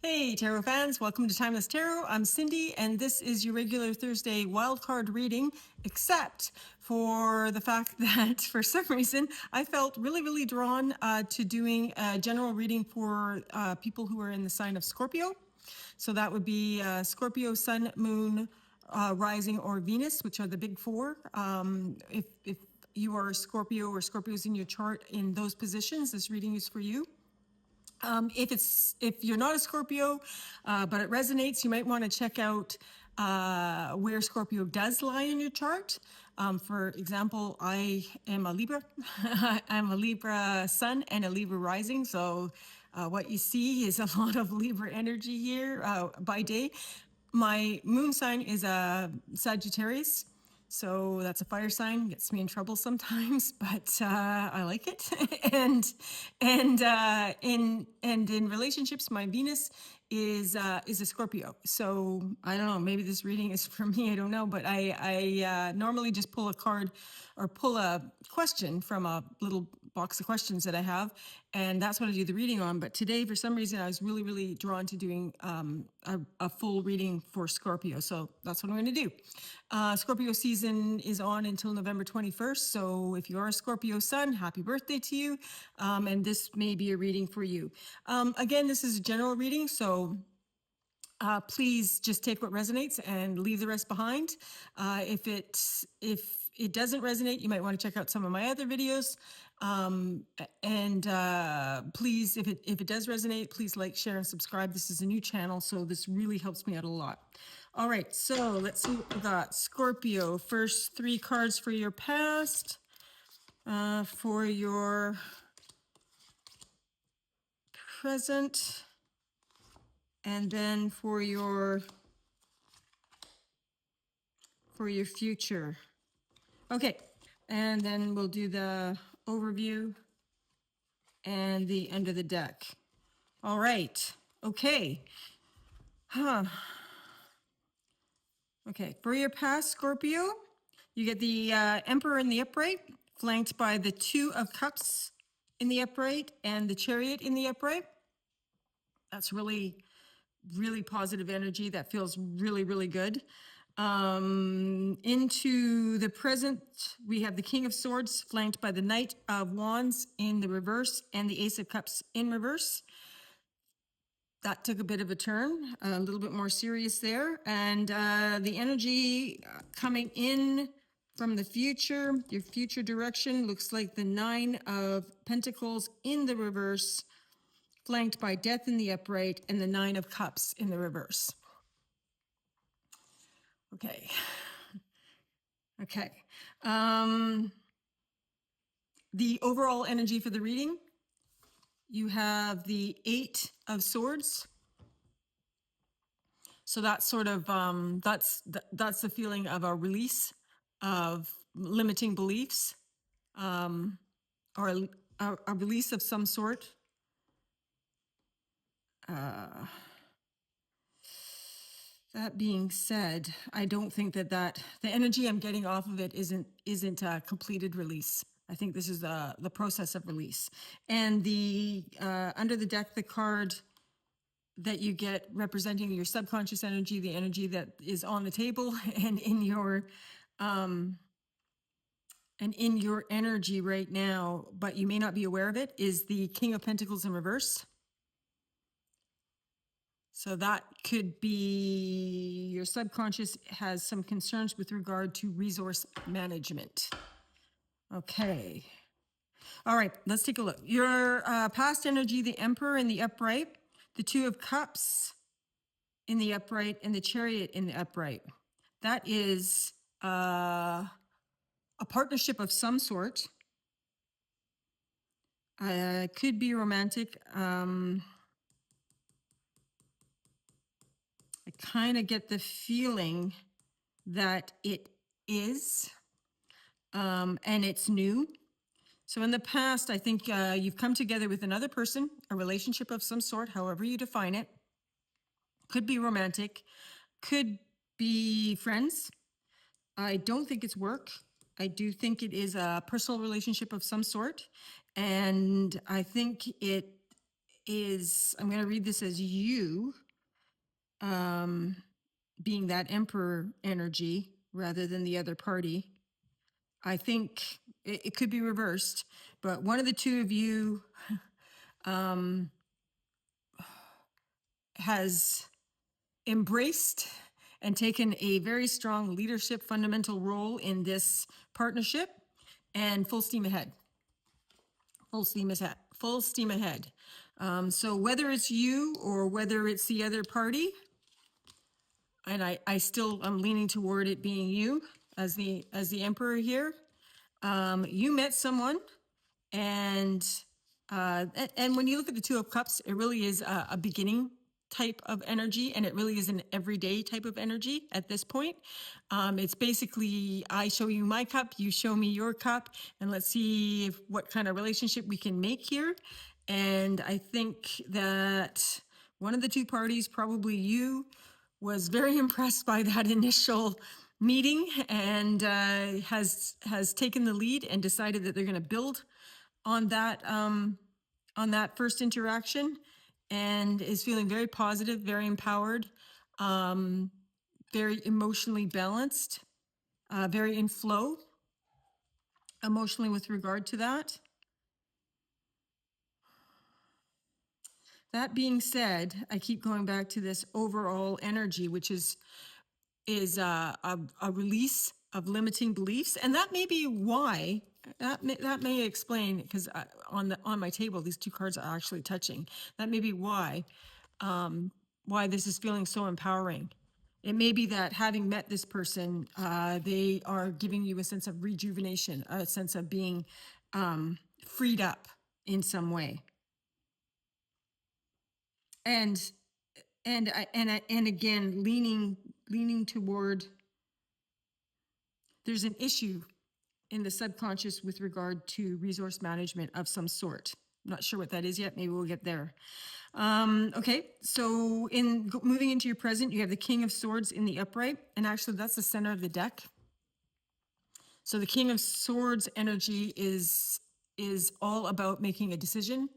Hey, tarot fans, welcome to Timeless Tarot. I'm Cindy, and this is your regular Thursday wildcard reading, except for the fact that for some reason I felt really drawn to doing a general reading for people who are in the sign of Scorpio. So that would be Scorpio, Sun, Moon, Rising, or Venus, which are the big four. If you are a Scorpio or Scorpio's in your chart in those positions, this reading is for you. If you're not a Scorpio, but it resonates, you might want to check out where Scorpio does lie in your chart. For example, I am a Libra. I'm a Libra sun and a Libra rising. So what you see is a lot of Libra energy here by day. My moon sign is a Sagittarius. So that's a fire sign, gets me in trouble sometimes, but I like it. And in relationships, my Venus is a Scorpio. So I don't know, maybe this reading is for me, I don't know, but I normally just pull a card or pull a question from a little box of questions that I have, and that's what I do the reading on. But today, for some reason, I was really drawn to doing a full reading for Scorpio, so that's what I'm going to do. Scorpio season is on until November 21st, so if you're a Scorpio sun, happy birthday to you, and this may be a reading for you. Again, this is a general reading, so please just take what resonates and leave the rest behind. If it doesn't resonate, you might want to check out some of my other videos. Please, if it does resonate, please like, share, and subscribe. This is a new channel, so this really helps me out a lot. All right, so let's see what we got. Scorpio, first three cards for your past, for your present, and then for your future. Okay, and then we'll do the overview and the end of the deck. All right, okay. Okay, for your past, Scorpio, you get the Emperor in the upright, flanked by the Two of Cups in the upright and the Chariot in the upright. That's really positive energy. That feels really good. Into the present, we have the King of Swords flanked by the Knight of Wands in the reverse and the Ace of Cups in reverse. That took a bit of a turn, a little bit more serious there. And the energy coming in from the future, your future direction, looks like the Nine of Pentacles in the reverse, flanked by Death in the upright and the Nine of Cups in the reverse. Okay. Okay. The overall energy for the reading, you have the Eight of Swords. So that's sort of, that's the feeling of a release of limiting beliefs, or a release of some sort. That being said, I don't think that the energy I'm getting off of it isn't a completed release. I think this is the process of release. And the under the deck, the card that you get representing your subconscious energy, the energy that is on the table and in your energy right now, but you may not be aware of it, is the King of Pentacles in reverse. So that could be your subconscious has some concerns with regard to resource management. Okay. All right, let's take a look. Your past energy, the Emperor in the upright, the Two of Cups in the upright, and the Chariot in the upright. That is a partnership of some sort. Could be romantic. I kind of get the feeling that it is, and it's new. So in the past, I think you've come together with another person, a relationship of some sort, however you define it. Could be romantic, could be friends. I don't think it's work. I do think it is a personal relationship of some sort. And I think it is, I'm going to read this as you being that emperor energy rather than the other party. I think it could be reversed, but one of the two of you has embraced and taken a very strong leadership fundamental role in this partnership, and full steam ahead. Full steam ahead. Full steam ahead. So whether it's you or whether it's the other party, and I'm leaning toward it being you as the emperor here. You met someone, and when you look at the Two of Cups, it really is a beginning type of energy, and it really is an everyday type of energy at this point. It's basically, I show you my cup, you show me your cup, and let's see what kind of relationship we can make here. And I think that one of the two parties, probably you, was very impressed by that initial meeting, and has taken the lead and decided that they're going to build on that first interaction, and is feeling very positive, very empowered, very emotionally balanced, very in flow emotionally with regard to that. That being said, I keep going back to this overall energy, which is a release of limiting beliefs, and that may be why that may explain, because on my table these two cards are actually touching. That may be why this is feeling so empowering. It may be that having met this person, they are giving you a sense of rejuvenation, a sense of being freed up in some way, and again leaning toward, there's an issue in the subconscious with regard to resource management of some sort. I'm not sure what that is yet. Maybe we'll get there. Okay, so moving into your present, you have the King of Swords in the upright, and actually that's the center of the deck. So the King of Swords energy is all about making a decision,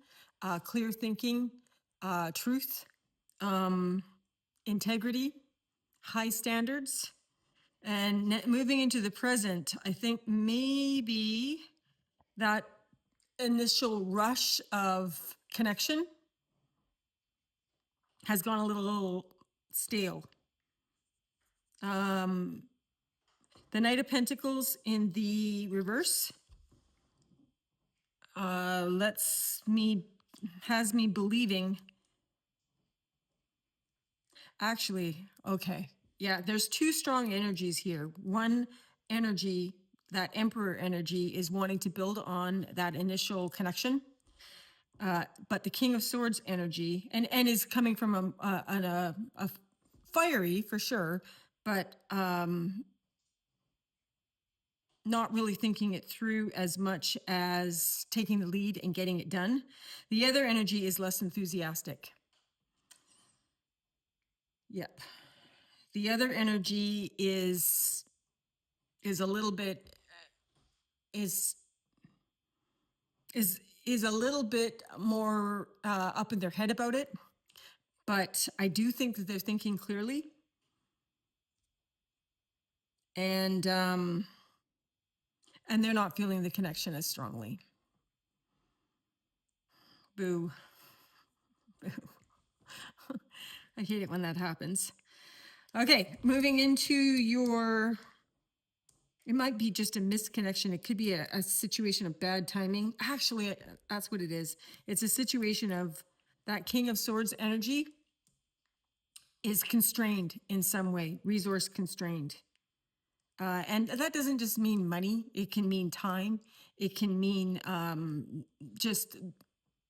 clear thinking, truth, integrity, high standards. And moving into the present, I think maybe that initial rush of connection has gone a little stale. The Knight of Pentacles in the reverse has me believing. Actually, okay. Yeah, there's two strong energies here. One energy, that Emperor energy, is wanting to build on that initial connection. But the King of Swords energy, and is coming from a fiery, for sure, but not really thinking it through as much as taking the lead and getting it done. The other energy is less enthusiastic. Yep. The other energy is a little bit a little bit more up in their head about it, but I do think that they're thinking clearly, and they're not feeling the connection as strongly. Boo. Boo. I hate it when that happens. Okay, moving into your, it might be just a misconnection. It could be a situation of bad timing. Actually, that's what it is. It's a situation of that King of Swords energy is constrained in some way, resource constrained. And that doesn't just mean money. It can mean time. It can mean just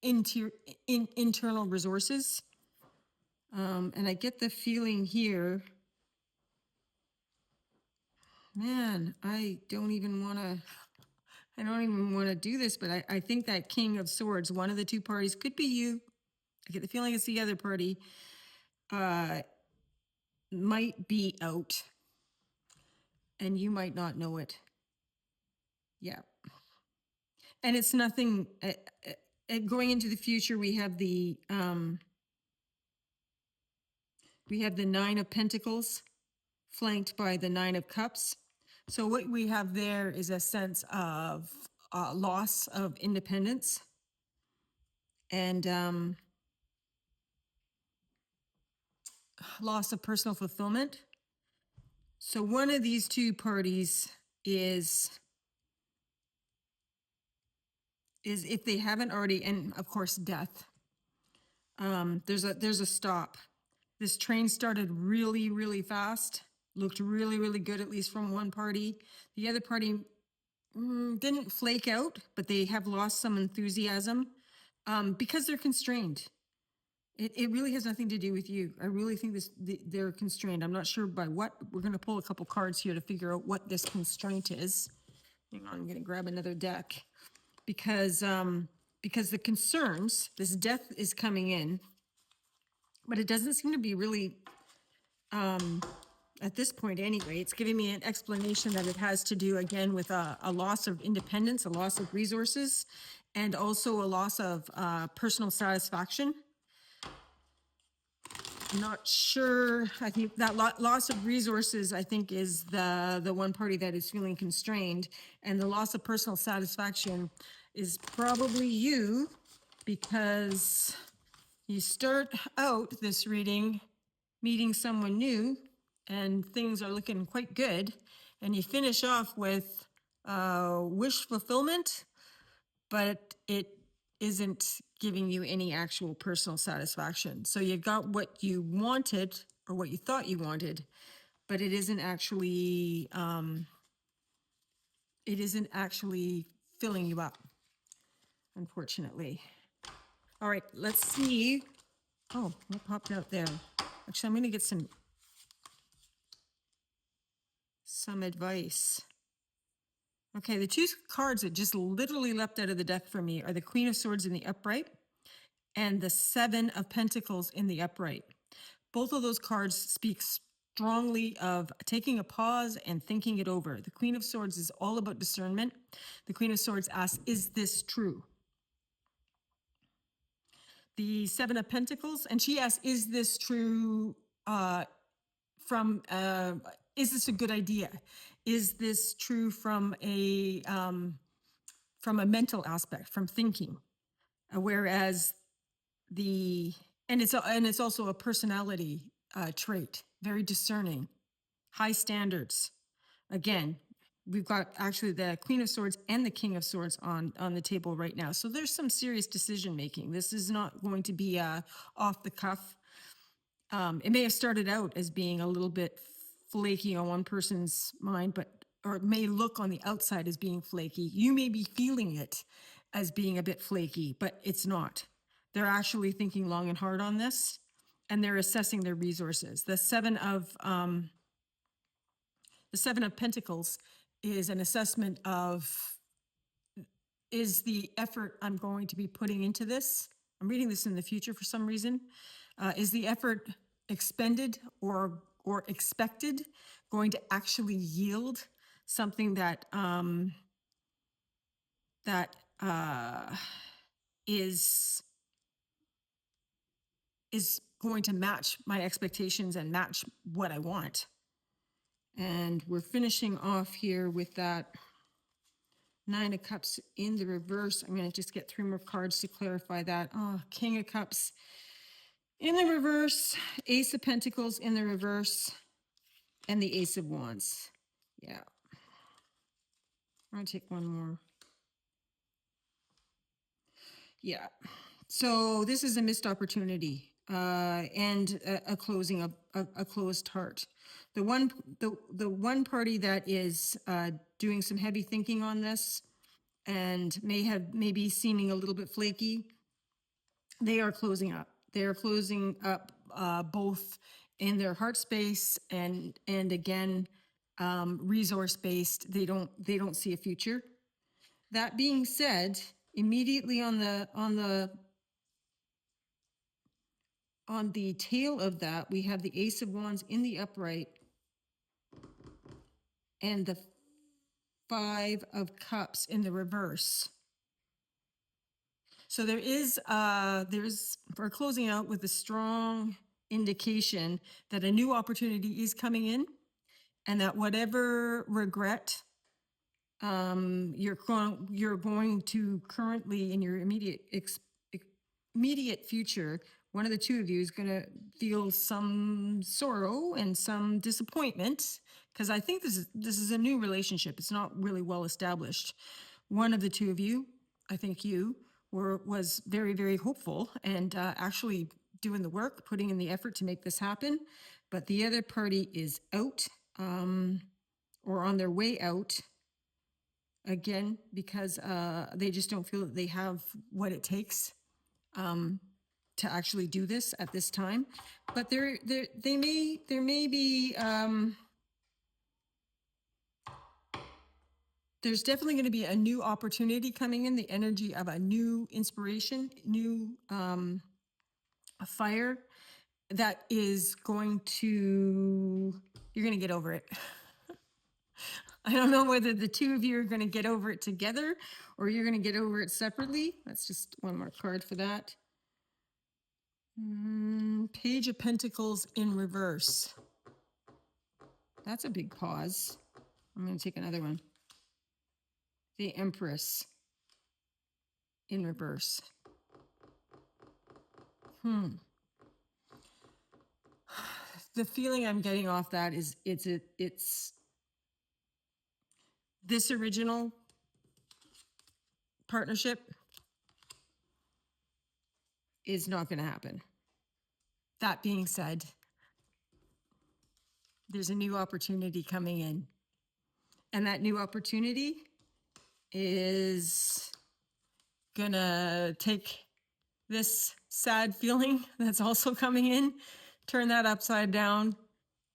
internal resources. And I get the feeling here, man, I don't even want to do this, but I think that King of Swords, one of the two parties, could be you. I get the feeling it's the other party, might be out, and you might not know it. Yeah. And it's nothing, going into the future, we have the Nine of Pentacles flanked by the Nine of Cups. So what we have there is a sense of loss of independence and loss of personal fulfillment. So one of these two parties is if they haven't already, and of course death. There's a stop. This train started really, really fast, looked really, really good, at least from one party. The other party didn't flake out, but they have lost some enthusiasm because they're constrained. It really has nothing to do with you. I really think they're constrained. I'm not sure by what. We're going to pull a couple cards here to figure out what this constraint is. Hang on, I'm going to grab another deck because the concerns, this death is coming in, but it doesn't seem to be really, at this point anyway, it's giving me an explanation that it has to do again with a loss of independence, a loss of resources, and also a loss of personal satisfaction. I'm not sure. I think that loss of resources, I think, is the one party that is feeling constrained, and the loss of personal satisfaction is probably you, because you start out this reading meeting someone new and things are looking quite good, and you finish off with wish fulfillment, but it isn't giving you any actual personal satisfaction. So you got what you wanted, or what you thought you wanted, but it isn't actually filling you up, unfortunately. All right, let's see. Oh, what popped out there? Actually, I'm going to get some advice. Okay, the two cards that just literally leapt out of the deck for me are the Queen of Swords in the upright and the Seven of Pentacles in the upright. Both of those cards speak strongly of taking a pause and thinking it over. The Queen of Swords is all about discernment. The Queen of Swords asks, is this true? The Seven of Pentacles, and she asks, is this true is this a good idea? Is this true from a mental aspect, from thinking? Whereas it's also a personality trait, very discerning, high standards. Again, we've got actually the Queen of Swords and the King of Swords on the table right now. So there's some serious decision making. This is not going to be off the cuff. It may have started out as being a little bit flaky on one person's mind, or it may look on the outside as being flaky. You may be feeling it as being a bit flaky, but it's not. They're actually thinking long and hard on this, and they're assessing their resources. The Seven of Pentacles is an assessment of, is the effort I'm going to be putting into this, I'm reading this in the future for some reason, is the effort expended or expected going to actually yield something that is going to match my expectations and match what I want. And we're finishing off here with that Nine of Cups in the reverse. I'm going to just get 3 more cards to clarify that. Oh, King of Cups in the reverse, Ace of Pentacles in the reverse, and the Ace of Wands. Yeah. I'm going to take one more. Yeah. So this is a missed opportunity and a closing of a closed heart. The one party that is doing some heavy thinking on this and may be seeming a little bit flaky, they are closing up. They are closing up both in their heart space and again resource based. They don't see a future. That being said, immediately on the tail of that, we have the Ace of Wands in the upright and the Five of Cups in the reverse. So there's, for closing out with a strong indication that a new opportunity is coming in, and that whatever regret you're going to currently in your immediate future, one of the two of you is going to feel some sorrow and some disappointment, because I think this is a new relationship. It's not really well established. One of the two of you, I think you, was very, very hopeful and actually doing the work, putting in the effort to make this happen, but the other party is out, or on their way out, again, because they just don't feel that they have what it takes to actually do this at this time. But there may be there's definitely going to be a new opportunity coming in, the energy of a new inspiration, new a fire that is going to, you're going to get over it. I don't know whether the two of you are going to get over it together or you're going to get over it separately. That's just one more card for that. Page of Pentacles in reverse. That's a big pause. I'm going to take another one. The Empress in reverse. The feeling I'm getting off that is it's this original partnership is not going to happen. That being said, there's a new opportunity coming in. And that new opportunity is gonna take this sad feeling that's also coming in, turn that upside down,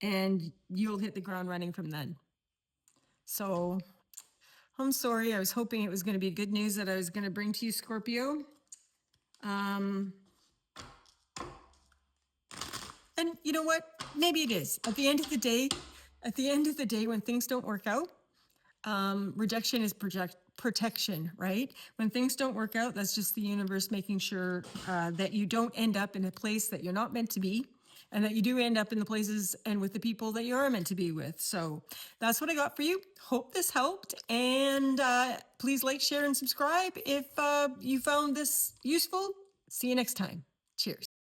and you'll hit the ground running from then. So I'm sorry, I was hoping it was gonna be good news that I was gonna bring to you, Scorpio. And you know what? Maybe it is. At the end of the day, when things don't work out, rejection is protection, right? When things don't work out, that's just the universe making sure that you don't end up in a place that you're not meant to be, and that you do end up in the places and with the people that you are meant to be with. So that's what I got for you. Hope this helped. And please like, share, and subscribe if you found this useful. See you next time. Cheers.